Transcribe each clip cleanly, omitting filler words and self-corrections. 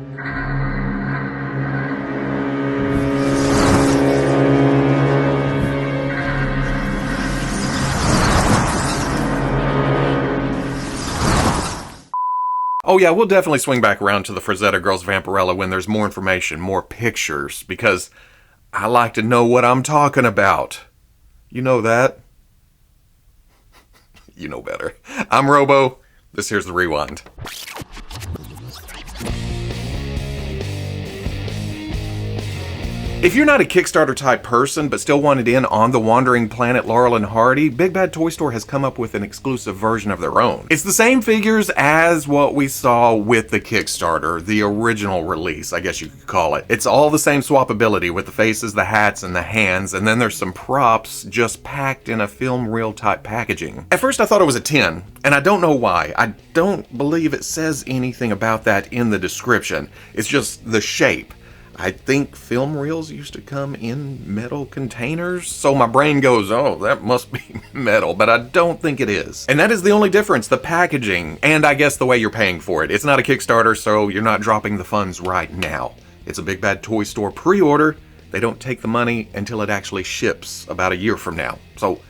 Oh yeah, we'll definitely swing back around to the Frazetta Girls Vampirella when there's more information, more pictures, because I like to know what I'm talking about. You know that? You know better. I'm Robo. This here's the Rewind. If you're not a Kickstarter type person but still wanted in on the wandering planet Laurel and Hardy, Big Bad Toy Store has come up with an exclusive version of their own. It's the same figures as what we saw with the Kickstarter, the original release, I guess you could call it. It's all the same swappability with the faces, the hats, and the hands, and then there's some props just packed in a film reel type packaging. At first I thought it was a 10, and I don't know why. I don't believe it says anything about that in the description. It's just the shape. I think film reels used to come in metal containers, so my brain goes, oh, that must be metal, but I don't think it is. And that is the only difference, the packaging, and I guess the way you're paying for it. It's not a Kickstarter, so you're not dropping the funds right now. It's a Big Bad Toy Store pre-order. They don't take the money until it actually ships about a year from now. So,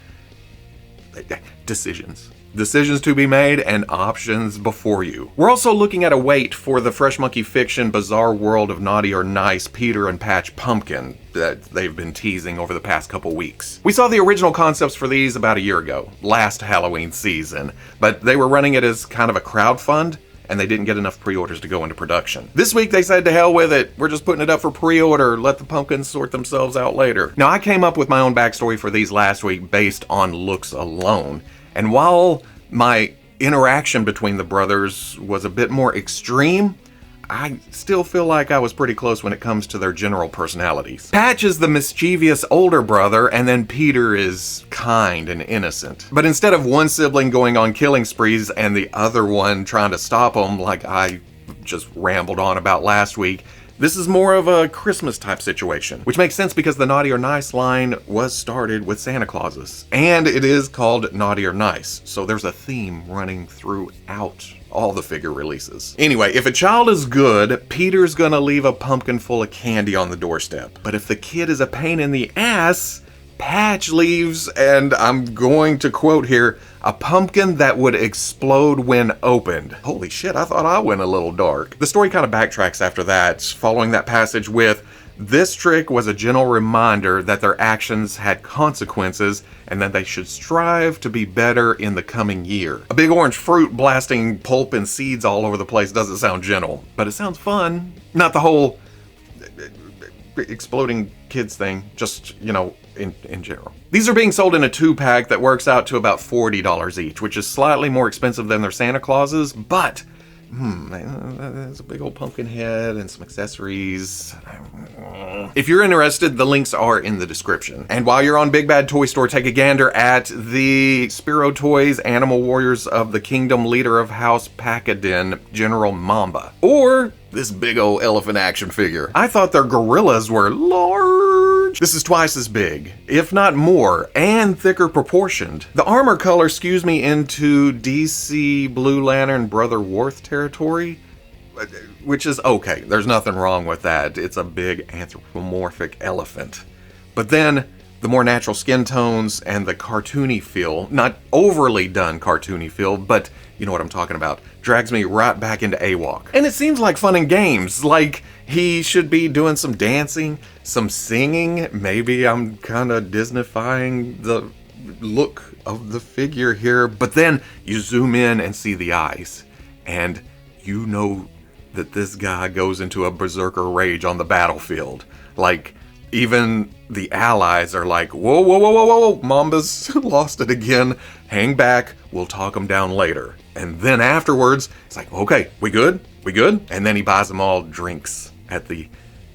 decisions. Decisions to be made and options before you. We're also looking at a wait for the Fresh Monkey Fiction Bizarre World of Naughty or Nice Peter and Patch Pumpkin that they've been teasing over the past couple weeks. We saw the original concepts for these about a year ago, last Halloween season, but they were running it as kind of a crowdfund, and they didn't get enough pre-orders to go into production. This week they said to hell with it, we're just putting it up for pre-order, let the pumpkins sort themselves out later. Now I came up with my own backstory for these last week based on looks alone. And while my interaction between the brothers was a bit more extreme, I still feel like I was pretty close when it comes to their general personalities. Patch is the mischievous older brother, and then Peter is kind and innocent. But instead of one sibling going on killing sprees and the other one trying to stop them like I just rambled on about last week, this is more of a Christmas type situation, which makes sense because the Naughty or Nice line was started with Santa Clauses. And it is called Naughty or Nice, so there's a theme running throughout all the figure releases. Anyway, if a child is good, Peter's gonna leave a pumpkin full of candy on the doorstep. But if the kid is a pain in the ass, Patch leaves, and I'm going to quote here, a pumpkin that would explode when opened. Holy shit, I thought I went a little dark. The story kind of backtracks after that, following that passage with, this trick was a gentle reminder that their actions had consequences and that they should strive to be better in the coming year. A big orange fruit blasting pulp and seeds all over the place doesn't sound gentle, but it sounds fun. Not the whole exploding kids thing, just, you know, in general. These are being sold in a 2-pack that works out to about $40 each, which is slightly more expensive than their Santa Clauses, but there's a big old pumpkin head and some accessories. If you're interested, the links are in the description. And while you're on Big Bad Toy Store, take a gander at the Spero Toys Animal Warriors of the Kingdom Leader of House Pacadin, General Mamba. Or this big old elephant action figure. I thought their gorillas were large. This is twice as big, if not more, and thicker proportioned. The armor color skews me into DC Blue Lantern Brother Worth territory, which is okay. There's nothing wrong with that. It's a big anthropomorphic elephant. But then the more natural skin tones and the cartoony feel, not overly done cartoony feel, but you know what I'm talking about, drags me right back into AWOC. And it seems like fun and games, like he should be doing some dancing, some singing. Maybe I'm kind of Disneyfying the look of the figure here, but then you zoom in and see the eyes, and you know that this guy goes into a berserker rage on the battlefield. Like, even the allies are like, whoa, whoa, whoa, whoa, whoa, Mamba's lost it again. Hang back, we'll talk him down later. And then afterwards, it's like, okay, we good? We good? And then he buys them all drinks at the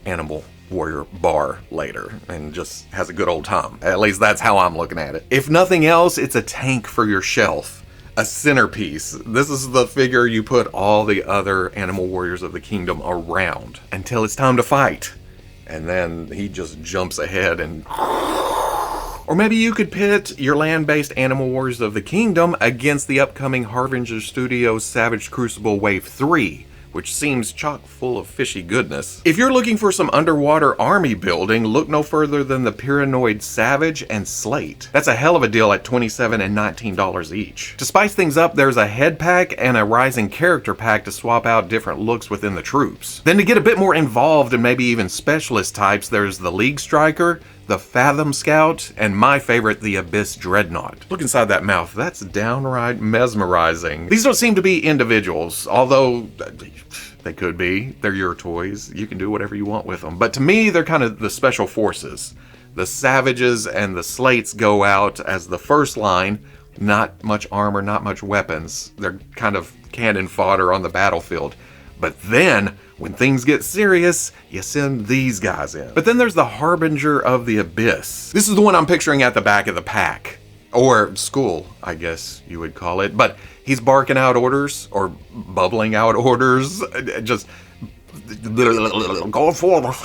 Animal Warrior bar later and just has a good old time. At least that's how I'm looking at it. If nothing else, it's a tank for your shelf. A centerpiece. This is the figure you put all the other Animal Warriors of the Kingdom around until it's time to fight. And then he just jumps ahead and... Or maybe you could pit your land-based Animal Warriors of the Kingdom against the upcoming Harvinger Studios Savage Crucible Wave 3, which seems chock full of fishy goodness. If you're looking for some underwater army building, look no further than the Pyranoid Savage and Slate. That's a hell of a deal at $27 and $19 each. To spice things up, there's a head pack and a rising character pack to swap out different looks within the troops. Then to get a bit more involved and maybe even specialist types, there's the League Striker, the Fathom Scout, and my favorite, the Abyss Dreadnought. Look inside that mouth, that's downright mesmerizing. These don't seem to be individuals, although they could be. They're your toys. You can do whatever you want with them. But to me, they're kind of the special forces. The Savages and the Slates go out as the first line. Not much armor, not much weapons. They're kind of cannon fodder on the battlefield. But then, when things get serious, you send these guys in. But then there's the Harbinger of the Abyss. This is the one I'm picturing at the back of the pack. Or school, I guess you would call it. But he's barking out orders, or bubbling out orders, just go forward.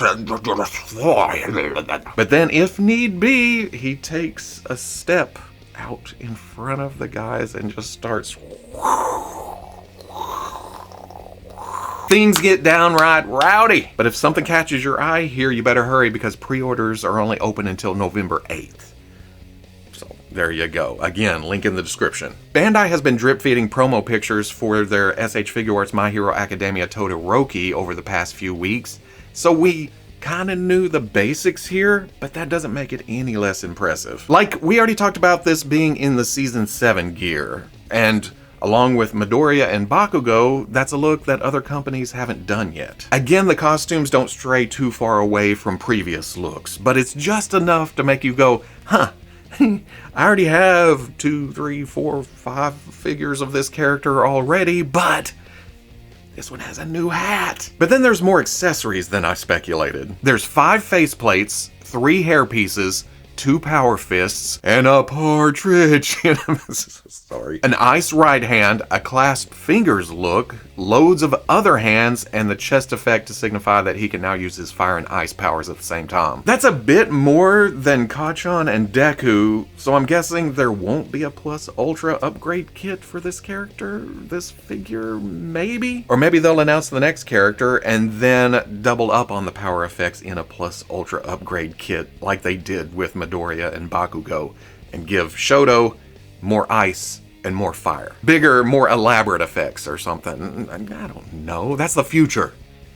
But then, if need be, he takes a step out in front of the guys and just starts. Things get downright rowdy. But if something catches your eye here, you better hurry because pre-orders are only open until November 8th. So there you go. Again, link in the description. Bandai has been drip feeding promo pictures for their SH Figuarts My Hero Academia Todoroki over the past few weeks. So we kind of knew the basics here, but that doesn't make it any less impressive. Like, we already talked about this being in the Season 7 gear. And along with Midoriya and Bakugo, that's a look that other companies haven't done yet. Again, the costumes don't stray too far away from previous looks, but it's just enough to make you go, huh, I already have 2, 3, 4, 5 figures of this character already, but this one has a new hat. But then there's more accessories than I speculated. There's 5 faceplates, 3 hair pieces, 2 power fists, and a partridge. Sorry. An ice right hand, a clasp fingers look, loads of other hands, and the chest effect to signify that he can now use his fire and ice powers at the same time. That's a bit more than Kacchan and Deku, so I'm guessing there won't be a Plus Ultra upgrade kit for this character, this figure, maybe? Or maybe they'll announce the next character and then double up on the power effects in a Plus Ultra upgrade kit like they did with Midoriya and Bakugo, and give Shoto more ice and more fire. Bigger, more elaborate effects or something. I don't know. That's the future.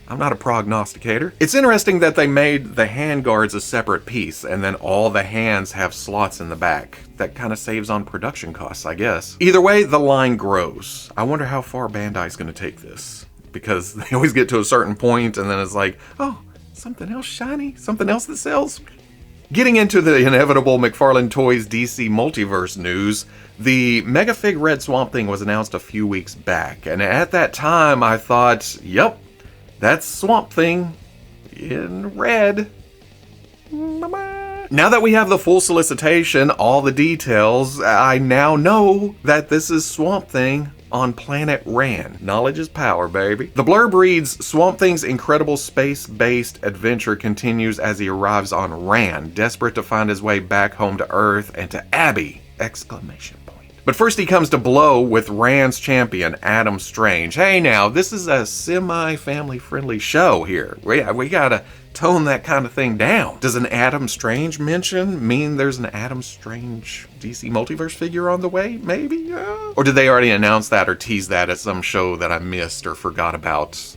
I'm not a prognosticator. It's interesting that they made the handguards a separate piece and then all the hands have slots in the back. That kind of saves on production costs, I guess. Either way, the line grows. I wonder how far Bandai's going to take this, because they always get to a certain point and then it's like, oh, something else shiny? Something else that sells? Getting into the inevitable McFarlane Toys DC Multiverse news, the Megafig Red Swamp Thing was announced a few weeks back, and at that time I thought, yep, that's Swamp Thing in red. Now that we have the full solicitation, all the details, I now know that this is Swamp Thing on planet Ran. Knowledge is power, baby. The blurb reads, Swamp Thing's incredible space-based adventure continues as he arrives on Ran, desperate to find his way back home to Earth and to Abby! Exclamation point. But first he comes to blow with Ran's champion, Adam Strange. Hey now, this is a semi-family friendly show here. We gotta tone that kind of thing down. Does an Adam Strange mention mean there's an Adam Strange DC Multiverse figure on the way? Maybe? Or did they already announce that or tease that at some show that I missed or forgot about?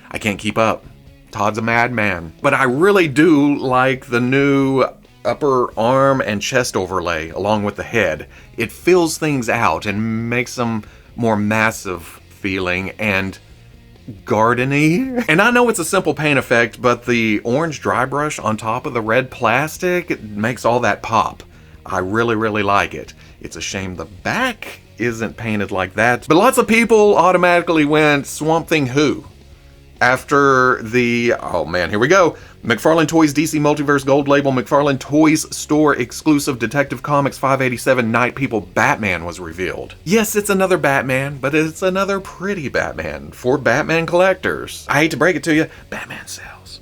I can't keep up. Todd's a madman. But I really do like the new upper arm and chest overlay along with the head. It fills things out and makes them more massive feeling and gardeny. And I know it's a simple paint effect, but the orange dry brush on top of the red plastic, it makes all that pop. I really, really like it. It's a shame the back isn't painted like that, but lots of people automatically went Swamp Thing who? After the, oh man, here we go. McFarlane Toys DC Multiverse Gold Label McFarlane Toys Store exclusive Detective Comics 587 Night People Batman was revealed. Yes, it's another Batman, but it's another pretty Batman for Batman collectors. I hate to break it to you, Batman sells.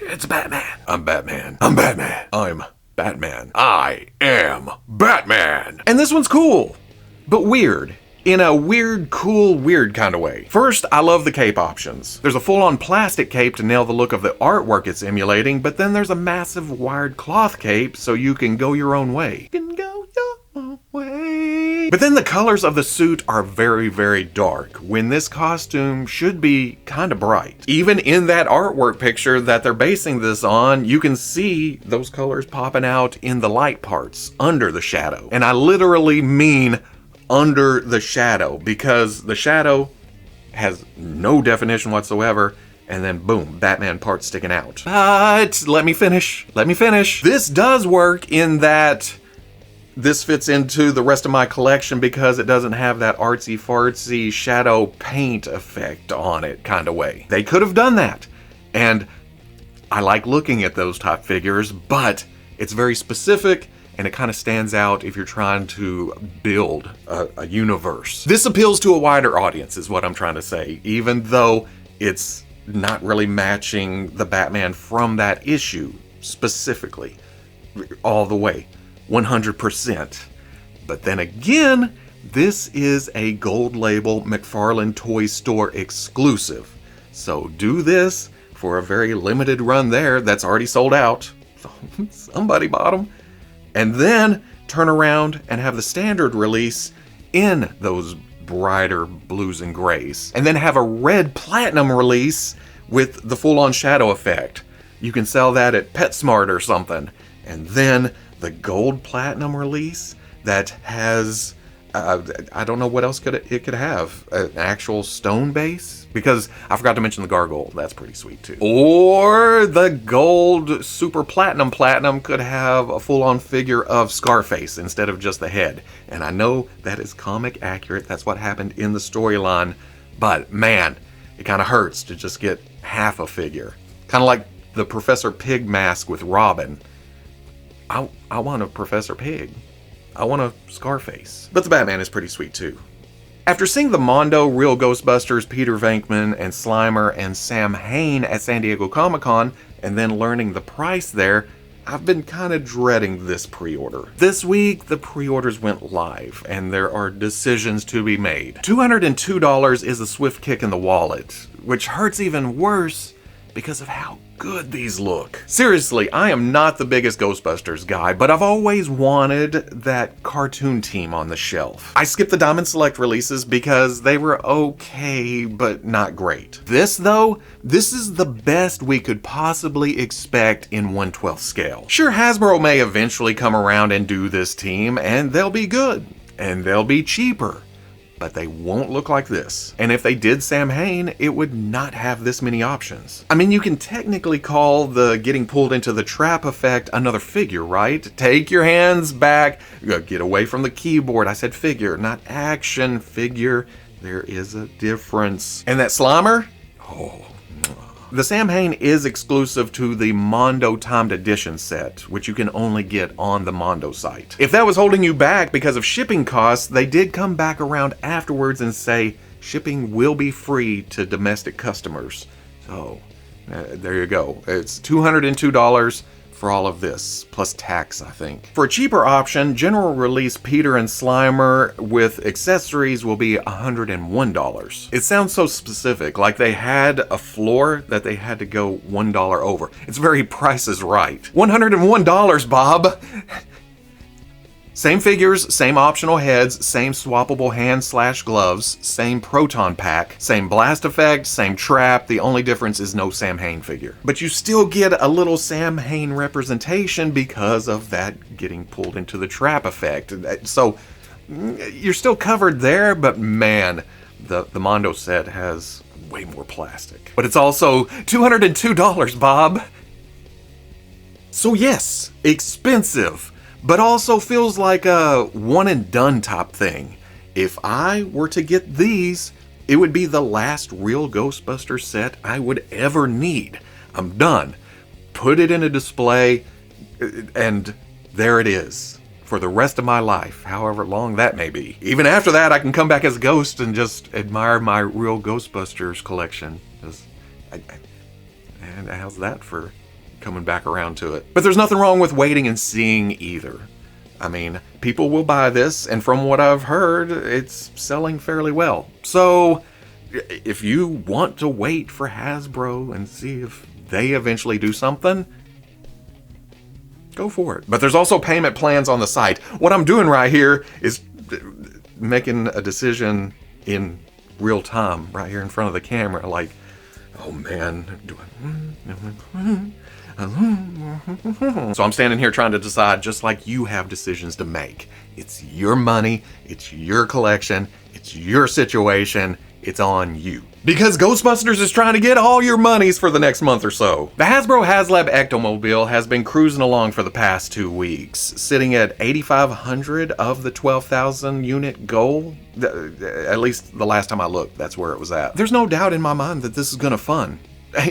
It's Batman. I'm Batman. I'm Batman. I'm Batman. I am Batman. And this one's cool, but weird. in a weird, cool, weird kind of way. First, I love the cape options. There's a full-on plastic cape to nail the look of the artwork it's emulating, but then there's a massive wired cloth cape so you can go your own way. You can go your own way. But then the colors of the suit are very, very dark, when this costume should be kind of bright. Even in that artwork picture that they're basing this on, you can see those colors popping out in the light parts, under the shadow. And I literally mean under the shadow, because the shadow has no definition whatsoever, and then boom, Batman parts sticking out. But let me finish. This does work in that this fits into the rest of my collection because it doesn't have that artsy-fartsy shadow paint effect on it kind of way. They could have done that, and I like looking at those top figures, but it's very specific, and it kind of stands out if you're trying to build a universe. This appeals to a wider audience is what I'm trying to say, even though it's not really matching the Batman from that issue specifically, all the way, 100%. But then again, this is a gold label McFarlane Toy Store exclusive. So do this for a very limited run there that's already sold out. Somebody bought them. And then turn around and have the standard release in those brighter blues and grays. And then have a red platinum release with the full-on shadow effect. You can sell that at PetSmart or something. And then the gold platinum release that has, I don't know what else it could have. An actual stone base? Because I forgot to mention the gargoyle. That's pretty sweet too. Or the gold super platinum could have a full-on figure of Scarface instead of just the head. And I know that is comic accurate. That's what happened in the storyline. But man, it kind of hurts to just get half a figure. Kind of like the Professor Pig mask with Robin. I want a Professor Pig. I want a Scarface. But the Batman is pretty sweet too. After seeing the Mondo, Real Ghostbusters, Peter Venkman, and Slimer, and Sam Hain at San Diego Comic-Con, and then learning the price there, I've been kind of dreading this pre-order. This week, the pre-orders went live, and there are decisions to be made. $202 is a swift kick in the wallet, which hurts even worse because of how good these look. Seriously, I am not the biggest Ghostbusters guy, but I've always wanted that cartoon team on the shelf. I skipped the Diamond Select releases because they were okay, but not great. This though, this is the best we could possibly expect in 1/12 scale. Sure, Hasbro may eventually come around and do this team, and they'll be good, and they'll be cheaper. But they won't look like this. And if they did Sam Hain, it would not have this many options. I mean, you can technically call the getting pulled into the trap effect another figure, right? Take your hands back, get away from the keyboard. I said figure, not action figure. There is a difference. And that Slimer? Oh. The Sam Hain is exclusive to the Mondo Timed Edition set, which you can only get on the Mondo site. If that was holding you back because of shipping costs, they did come back around afterwards and say shipping will be free to domestic customers. So, there you go. It's $202 for all of this, plus tax, I think. For a cheaper option, general release Peter and Slimer with accessories will be $101. It sounds so specific, like they had a floor that they had to go $1 over. It's very Price is Right. $101, Bob! Same figures, same optional heads, same swappable hand/gloves, same proton pack, same blast effect, same trap. The only difference is no Sam Hain figure. But you still get a little Sam Hain representation because of that getting pulled into the trap effect. So you're still covered there, but man, the Mondo set has way more plastic. But it's also $202, Bob. So yes, expensive. But also feels like a one and done type thing. If I were to get these, it would be the last real Ghostbusters set I would ever need. I'm done. Put it in a display, and there it is. For the rest of my life, however long that may be. Even after that, I can come back as a ghost and just admire my real Ghostbusters collection. And how's that for coming back around to it? But there's nothing wrong with waiting and seeing either. I mean, people will buy this, and from what I've heard, it's selling fairly well. So, if you want to wait for Hasbro and see if they eventually do something, go for it. But there's also payment plans on the site. What I'm doing right here is making a decision in real time, right here in front of the camera, like, oh man, so I'm standing here trying to decide, just like you have decisions to make. It's your money, it's your collection, it's your situation, it's on you. Because Ghostbusters is trying to get all your monies for the next month or so. The Hasbro HasLab Ectomobile has been cruising along for the past 2 weeks, sitting at 8,500 of the 12,000 unit goal. At least the last time I looked, that's where it was at. There's no doubt in my mind that this is gonna fun.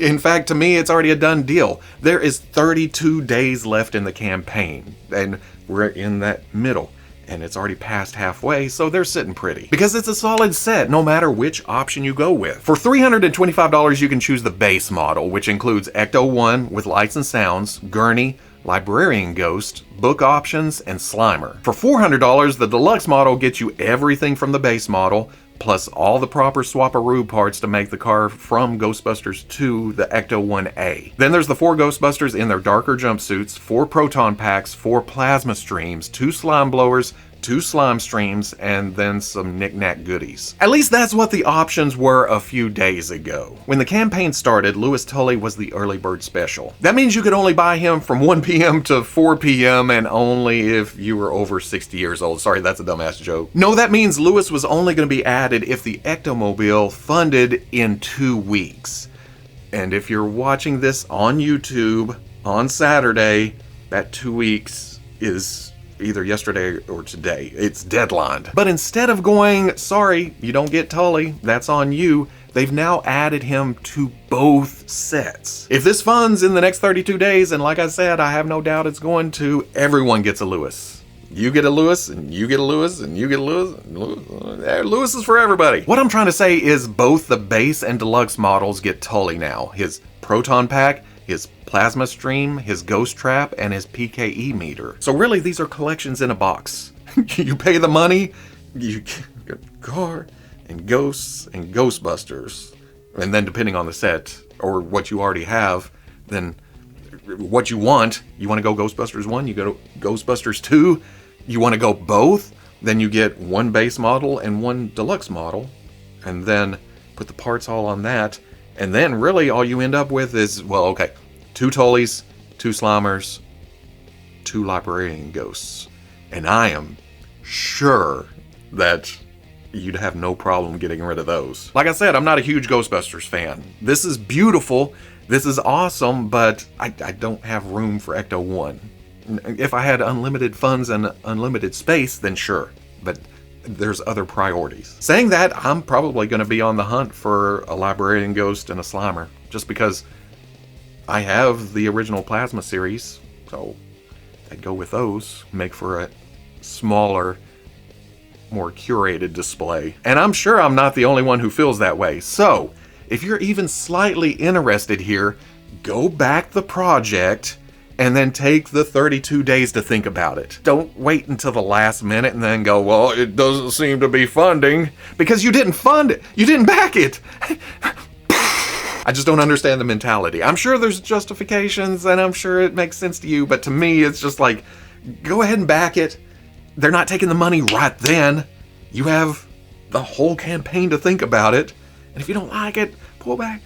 In fact, to me, it's already a done deal. There is 32 days left in the campaign, and we're in that middle. And it's already past halfway, so they're sitting pretty. Because it's a solid set, no matter which option you go with. For $325, you can choose the base model, which includes Ecto-1 with lights and sounds, Gurney, Librarian Ghost, book options, and Slimer. For $400, the deluxe model gets you everything from the base model, plus all the proper swaparoo parts to make the car from Ghostbusters 2 the Ecto-1A. Then there's the 4 Ghostbusters in their darker jumpsuits, 4 proton packs, 4 plasma streams, 2 slime blowers, 2 slime streams, and then some knick-knack goodies. At least that's what the options were a few days ago. When the campaign started, Louis Tully was the early bird special. That means you could only buy him from 1 p.m. to 4 p.m. and only if you were over 60 years old. Sorry, that's a dumbass joke. No, that means Louis was only going to be added if the Ectomobile funded in 2 weeks. And if you're watching this on YouTube on Saturday, that 2 weeks is either yesterday or today. It's deadlined. But instead of going, sorry, you don't get Tully, that's on you, they've now added him to both sets. If this funds in the next 32 days, and like I said, I have no doubt it's going to, everyone gets a Louis. You get a Louis, and you get a Louis, and you get a Louis, and Louis is for everybody. What I'm trying to say is both the base and deluxe models get Tully now. His proton pack, his plasma stream, his ghost trap, and his PKE meter. So really, these are collections in a box. You pay the money, you get a car, and ghosts, and Ghostbusters. And then depending on the set, or what you already have, then what you want to go Ghostbusters 1, you go to Ghostbusters 2, you want to go both, then you get 1 base model and 1 deluxe model, and then put the parts all on that. And then really all you end up with is, well, okay, 2 Tullys, 2 Slimers, 2 Librarian Ghosts. And I am sure that you'd have no problem getting rid of those. Like I said, I'm not a huge Ghostbusters fan. This is beautiful, this is awesome, but I don't have room for Ecto-1. If I had unlimited funds and unlimited space, then sure. But there's other priorities. Saying that, I'm probably going to be on the hunt for a Librarian Ghost and a Slimer, just because I have the original Plasma series, so I'd go with those, make for a smaller, more curated display. And I'm sure I'm not the only one who feels that way. So, if you're even slightly interested here, go back the project and then take the 32 days to think about it. Don't wait until the last minute and then go, well, it doesn't seem to be funding. Because you didn't fund it. You didn't back it. I just don't understand the mentality. I'm sure there's justifications and I'm sure it makes sense to you, but to me, it's just like, go ahead and back it. They're not taking the money right then. You have the whole campaign to think about it. And if you don't like it, pull back.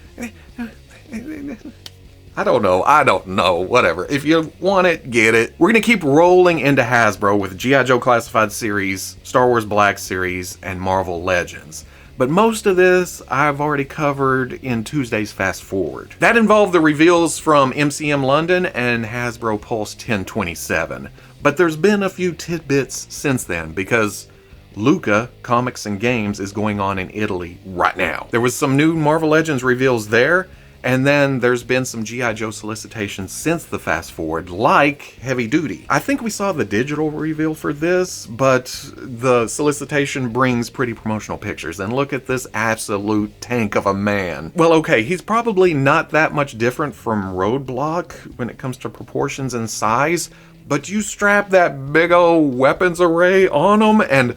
I don't know, whatever. If you want it, get it. We're gonna keep rolling into Hasbro with G.I. Joe Classified Series, Star Wars Black Series, and Marvel Legends. But most of this I've already covered in Tuesday's Fast Forward. That involved the reveals from MCM London and Hasbro Pulse 1027. But there's been a few tidbits since then, because Luca Comics and Games is going on in Italy right now. There was some new Marvel Legends reveals there, and then there's been some G.I. Joe solicitations since the Fast Forward, like Heavy Duty. I think we saw the digital reveal for this, but the solicitation brings pretty promotional pictures. And look at this absolute tank of a man. Well, okay, he's probably not that much different from Roadblock when it comes to proportions and size, but you strap that big old weapons array on them and...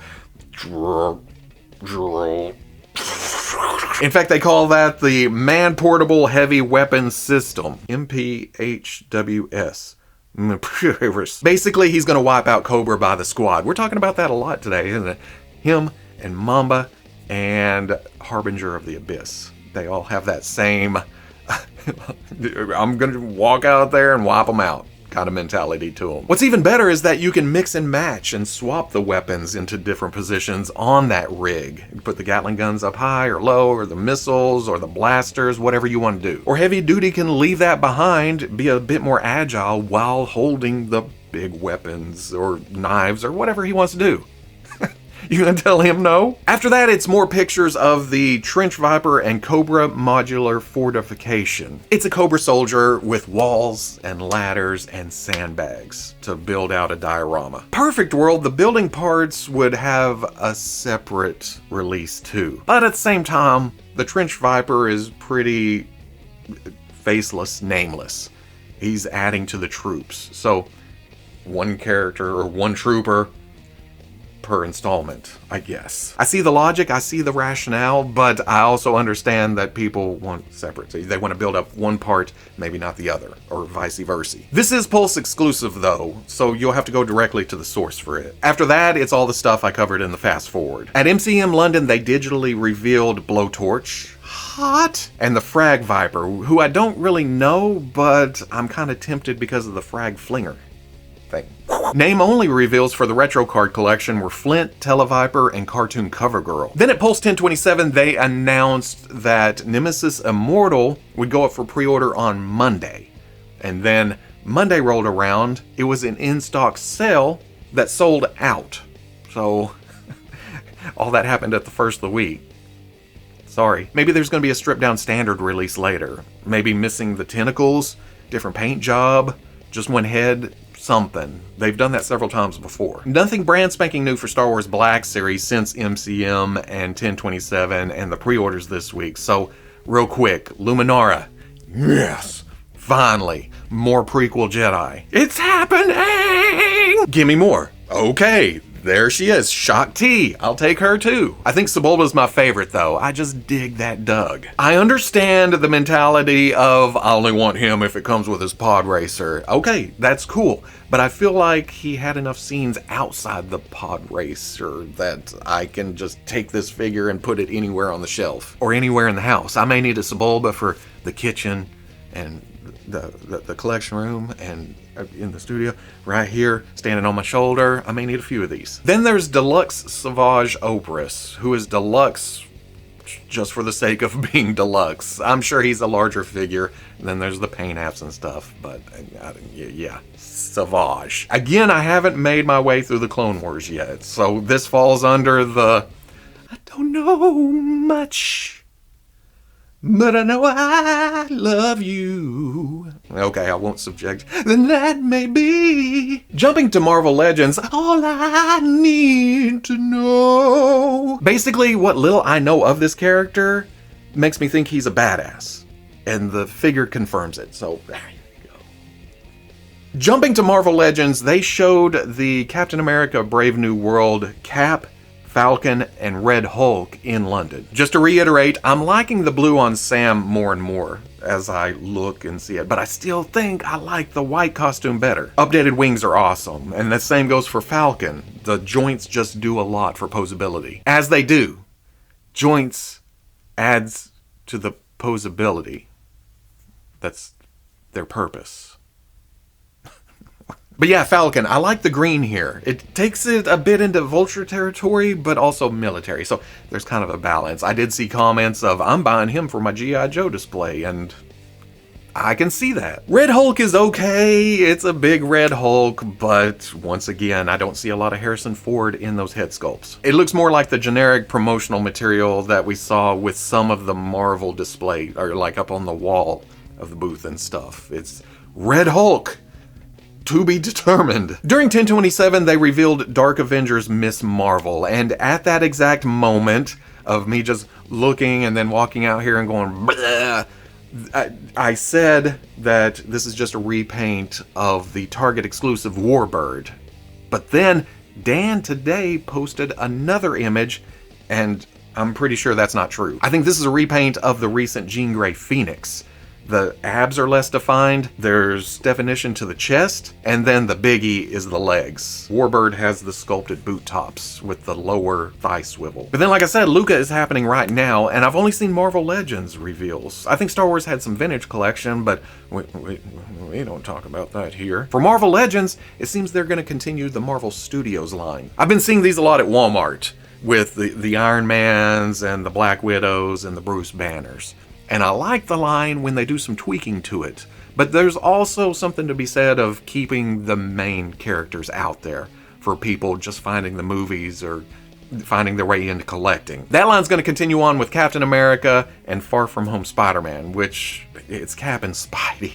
In fact, they call that the Man-Portable Heavy Weapons System, MPHWS. Basically, he's going to wipe out Cobra by the squad. We're talking about that a lot today, isn't it? Him and Mamba and Harbinger of the Abyss. They all have that same, I'm going to walk out there and wipe them out kind of mentality to them. What's even better is that you can mix and match and swap the weapons into different positions on that rig. You put the Gatling guns up high or low, or the missiles or the blasters, whatever you want to do. Or Heavy Duty can leave that behind, be a bit more agile while holding the big weapons or knives or whatever he wants to do. You gonna tell him no? After that, it's more pictures of the Trench Viper and Cobra modular fortification. It's a Cobra soldier with walls and ladders and sandbags to build out a diorama. Perfect world, the building parts would have a separate release too. But at the same time, the Trench Viper is pretty faceless, nameless. He's adding to the troops. So one character or one trooper per installment, I guess. I see the logic, I see the rationale, but I also understand that people want separate. So they want to build up one part, maybe not the other, or vice versa. This is Pulse exclusive though, so you'll have to go directly to the source for it. After that, it's all the stuff I covered in the fast forward. At MCM London, they digitally revealed Blowtorch, hot, and the Frag Viper, who I don't really know, but I'm kind of tempted because of the Frag Flinger thing. Name-only reveals for the retro card collection were Flint, Televiper, and Cartoon Cover Girl. Then at Pulse 1027, they announced that Nemesis Immortal would go up for pre-order on Monday. And then Monday rolled around, it was an in-stock sale that sold out. So, all that happened at the first of the week. Sorry. Maybe there's going to be a stripped-down standard release later. Maybe missing the tentacles, different paint job, just one head, something. They've done that several times before. Nothing brand spanking new for Star Wars Black Series since MCM and 1027 and the pre-orders this week. So, real quick, Luminara. Yes! Finally, more prequel Jedi. It's happening! Give me more. Okay, there she is, Shock T. I'll take her too. I think Sebulba's my favorite though. I just dig that Doug. I understand the mentality of I only want him if it comes with his pod racer. Okay, that's cool. But I feel like he had enough scenes outside the pod racer that I can just take this figure and put it anywhere on the shelf. Or anywhere in the house. I may need a Sebulba for the kitchen and the collection room and in the studio, right here, standing on my shoulder. I may need a few of these. Then there's Deluxe Savage Opress, who is deluxe just for the sake of being deluxe. I'm sure he's a larger figure. And then there's the paint apps and stuff, but yeah, Savage. Again, I haven't made my way through the Clone Wars yet, so this falls under the I don't know much, but I know I love you. Okay, I won't subject. Then that may be. Jumping to Marvel Legends, all I need to know. Basically, what little I know of this character makes me think he's a badass. And the figure confirms it, so there you go. Jumping to Marvel Legends, they showed the Captain America Brave New World Cap, Falcon, and Red Hulk in London. Just to reiterate, I'm liking the blue on Sam more and more as I look and see it, but I still think I like the white costume better. Updated wings are awesome, and the same goes for Falcon. The joints just do a lot for posability. As they do. Joints adds to the posability. That's their purpose. But yeah, Falcon, I like the green here. It takes it a bit into Vulture territory, but also military. So there's kind of a balance. I did see comments of, I'm buying him for my G.I. Joe display, and I can see that. Red Hulk is okay. It's a big Red Hulk, but once again, I don't see a lot of Harrison Ford in those head sculpts. It looks more like the generic promotional material that we saw with some of the Marvel display, or like up on the wall of the booth and stuff. It's Red Hulk. To be determined. During 1027, they revealed Dark Avengers Miss Marvel, and at that exact moment of me just looking and then walking out here and going, bleh, I said that this is just a repaint of the Target exclusive Warbird. But then Dan today posted another image, and I'm pretty sure that's not true. I think this is a repaint of the recent Jean Grey Phoenix. The abs are less defined, there's definition to the chest, and then the biggie is the legs. Warbird has the sculpted boot tops with the lower thigh swivel. But then, like I said, Luca is happening right now, and I've only seen Marvel Legends reveals. I think Star Wars had some vintage collection, but we don't talk about that here. For Marvel Legends, it seems they're going to continue the Marvel Studios line. I've been seeing these a lot at Walmart, with the Iron Mans and the Black Widows and the Bruce Banners. And I like the line when they do some tweaking to it. But there's also something to be said of keeping the main characters out there for people just finding the movies or finding their way into collecting. That line's going to continue on with Captain America and Far From Home Spider-Man, which it's Cap and Spidey.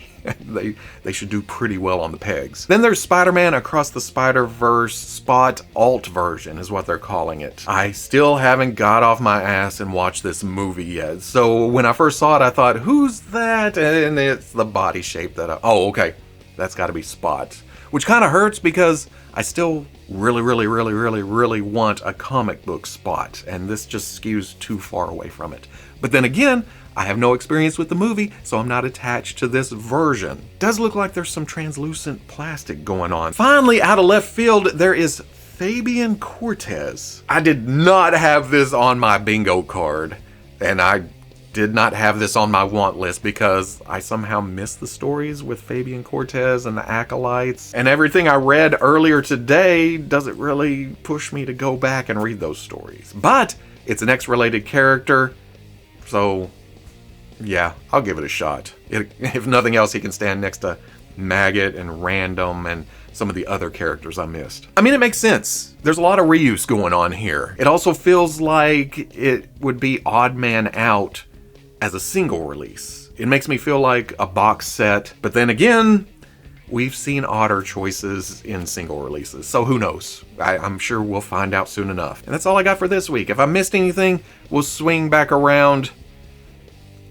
They should do pretty well on the pegs. Then there's Spider-Man Across the Spider-Verse Spot Alt version is what they're calling it. I still haven't got off my ass and watched this movie yet. So when I first saw it, I thought, who's that? And it's the body shape that oh, okay. That's got to be Spot. Which kind of hurts because I still really want a comic book Spot. And this just skews too far away from it. But then again, I have no experience with the movie, so I'm not attached to this version. Does look like there's some translucent plastic going on. Finally, out of left field, there is Fabian Cortez. I did not have this on my bingo card, and I did not have this on my want list because I somehow missed the stories with Fabian Cortez and the Acolytes. And everything I read earlier today doesn't really push me to go back and read those stories. But it's an X-related character, so yeah, I'll give it a shot. If nothing else, he can stand next to Maggot and Random and some of the other characters I missed. I mean, it makes sense. There's a lot of reuse going on here. It also feels like it would be odd man out as a single release. It makes me feel like a box set, but then again, we've seen odder choices in single releases, so who knows? I'm sure we'll find out soon enough. And that's all I got for this week. If I missed anything, we'll swing back around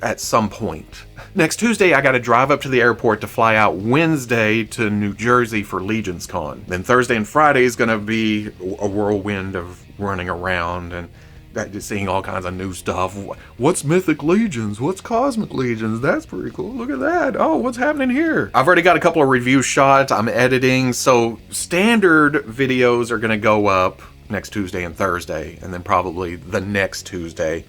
at some point. Next Tuesday, I gotta drive up to the airport to fly out Wednesday to New Jersey for Legions Con. Then Thursday and Friday is gonna be a whirlwind of running around and just seeing all kinds of new stuff. What's Mythic Legions? What's Cosmic Legions? That's pretty cool. Look at that. Oh, what's happening here? I've already got a couple of review shots. I'm editing, so standard videos are gonna go up next Tuesday and Thursday, and then probably the next Tuesday.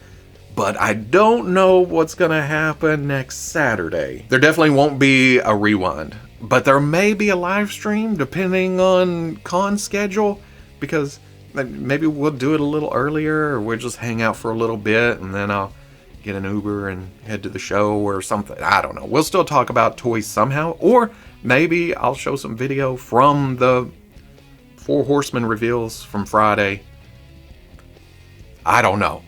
But I don't know what's gonna happen next Saturday. There definitely won't be a rewind, but there may be a live stream depending on con schedule, because maybe we'll do it a little earlier, or we'll just hang out for a little bit and then I'll get an Uber and head to the show or something. I don't know. We'll still talk about toys somehow, or maybe I'll show some video from the Four Horsemen reveals from Friday. I don't know.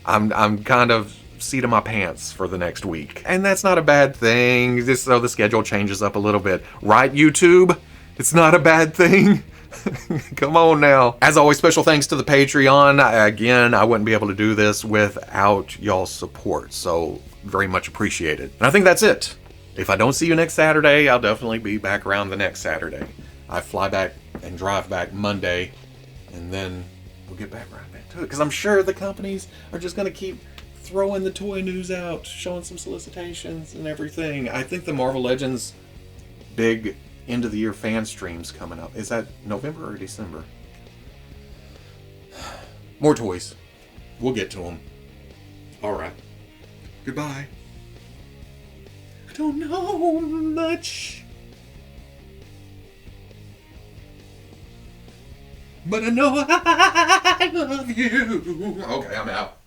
I'm kind of seat of my pants for the next week. And that's not a bad thing, just so the schedule changes up a little bit. Right, YouTube? It's not a bad thing. Come on now. As always, special thanks to the Patreon. Again, I wouldn't be able to do this without y'all's support, so very much appreciated. And I think that's it. If I don't see you next Saturday, I'll definitely be back around the next Saturday. I fly back and drive back Monday, and then we'll get back right back to it. Because I'm sure the companies are just going to keep throwing the toy news out, showing some solicitations and everything. I think the Marvel Legends big end of the year fan streams coming up. Is that November or December? More toys. We'll get to them. Alright. Goodbye. I don't know much, but I know I love you. Okay, I'm out.